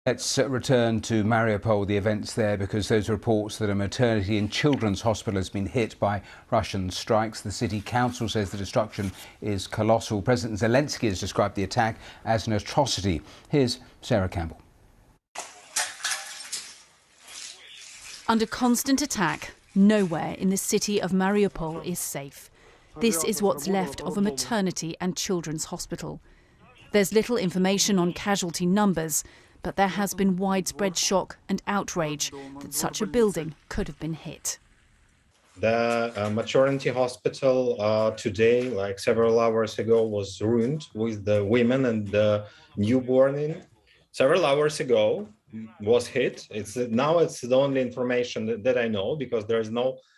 Let's return to Mariupol, the events there, because those reports that a maternity and children's hospital has been hit by Russian strikes. The city council says the destruction is colossal. President Zelensky has described the attack as an atrocity. Here's Sarah Campbell. Under constant attack, nowhere in the city of Mariupol is safe. This is what's left of a maternity and children's hospital. There's little information on casualty numbers, but there has been widespread shock and outrage that such a building could have been hit. The maternity hospital today, like several hours ago, was ruined with the women and the newborn in. Several hours ago was hit. Now it's the only information that I know, because there is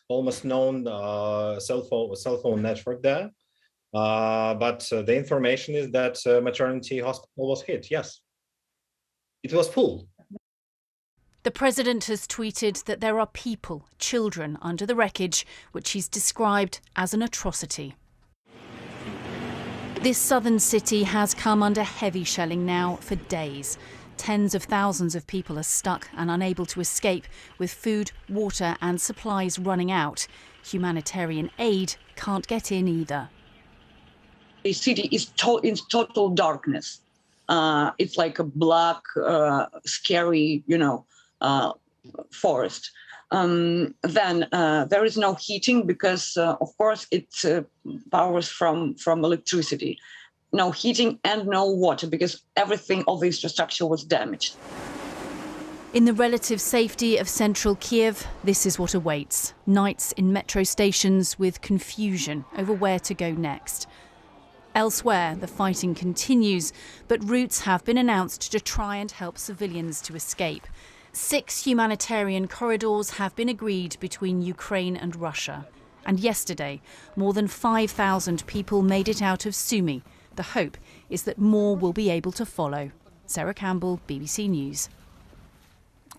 almost no cell phone network there. But the information is that maternity hospital was hit. Yes, it was full. The president has tweeted that there are people, children, under the wreckage, which he's described as an atrocity. This southern city has come under heavy shelling now for days. Tens of thousands of people are stuck and unable to escape, with food, water and supplies running out. Humanitarian aid can't get in either. The city is in total darkness. It's like a black, scary, forest. Then there is no heating because, of course, it powers from electricity. No heating and no water because all the infrastructure was damaged. In the relative safety of central Kiev, this is what awaits. Nights in metro stations with confusion over where to go next. Elsewhere, the fighting continues, but routes have been announced to try and help civilians to escape. 6 humanitarian corridors have been agreed between Ukraine and Russia. And yesterday, more than 5,000 people made it out of Sumy. The hope is that more will be able to follow. Sarah Campbell, BBC News.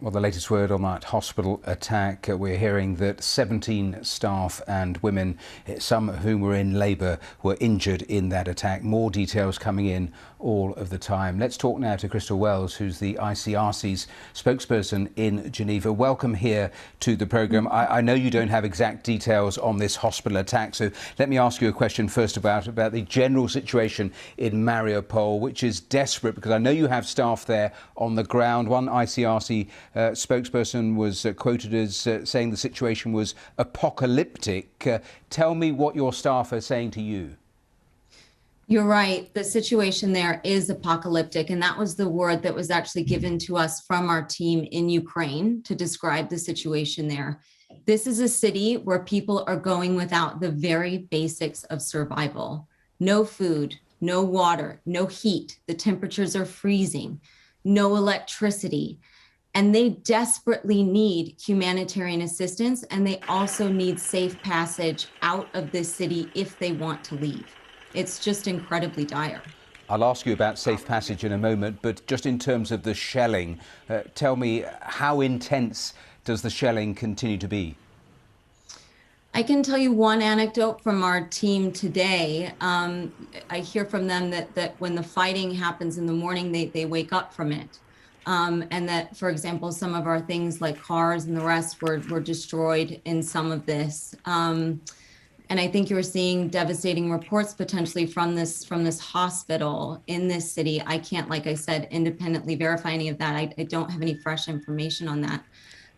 Well, the latest word on that hospital attack, we're hearing that 17 staff and women, some of whom were in labour, were injured in that attack. More details coming in all of the time. Let's talk now to Crystal Wells, who's the ICRC's spokesperson in Geneva. Welcome here to the programme. I know you don't have exact details on this hospital attack, so let me ask you a question first about the general situation in Mariupol, which is desperate, because I know you have staff there on the ground. One ICRC spokesperson was quoted as saying the situation was apocalyptic. Tell me what your staff are saying to you. You're right. The situation there is apocalyptic, and that was the word that was actually given to us from our team in Ukraine to describe the situation there. This is a city where people are going without the very basics of survival. No food, no water, no heat. The temperatures are freezing, no electricity. And they desperately need humanitarian assistance, and they also need safe passage out of this city if they want to leave. It's just incredibly dire. I'll ask you about safe passage in a moment, but just in terms of the shelling, tell me, how intense does the shelling continue to be? I can tell you one anecdote from our team today. I hear from them that when the fighting happens in the morning, they wake up from it. And that, for example, some of our things like cars and the rest were destroyed in some of this. And I think you're seeing devastating reports potentially from this hospital in this city. I can't, like I said, independently verify any of that. I don't have any fresh information on that.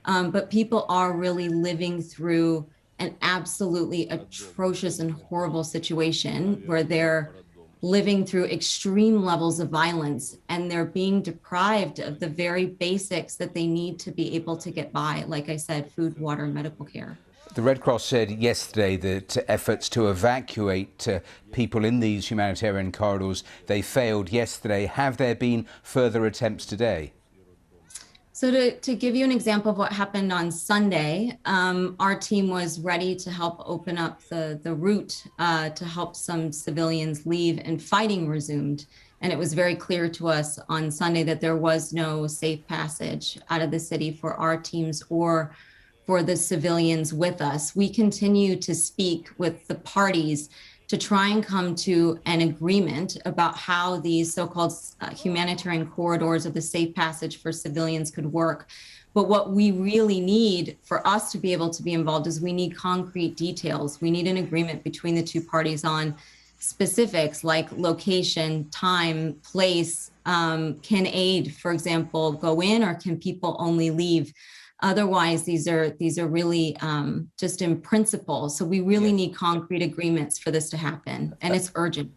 But people are really living through an absolutely atrocious and horrible situation where they're living through extreme levels of violence, and they're being deprived of the very basics that they need to be able to get by. Like I said, food, water, and medical care. The Red Cross said yesterday that efforts to evacuate people in these humanitarian corridors, they failed yesterday. Have there been further attempts today? So to give you an example of what happened on Sunday, our team was ready to help open up the route to help some civilians leave, and fighting resumed. And it was very clear to us on Sunday that there was no safe passage out of the city for our teams or for the civilians with us. We continue to speak with the parties to try and come to an agreement about how these so-called humanitarian corridors of the safe passage for civilians could work. But what we really need for us to be able to be involved is we need concrete details. We need an agreement between the two parties on specifics like location, time, place. Can aid, for example, go in, or can people only leave? Otherwise, these are really just in principle. So we really need concrete agreements for this to happen, and it's urgent.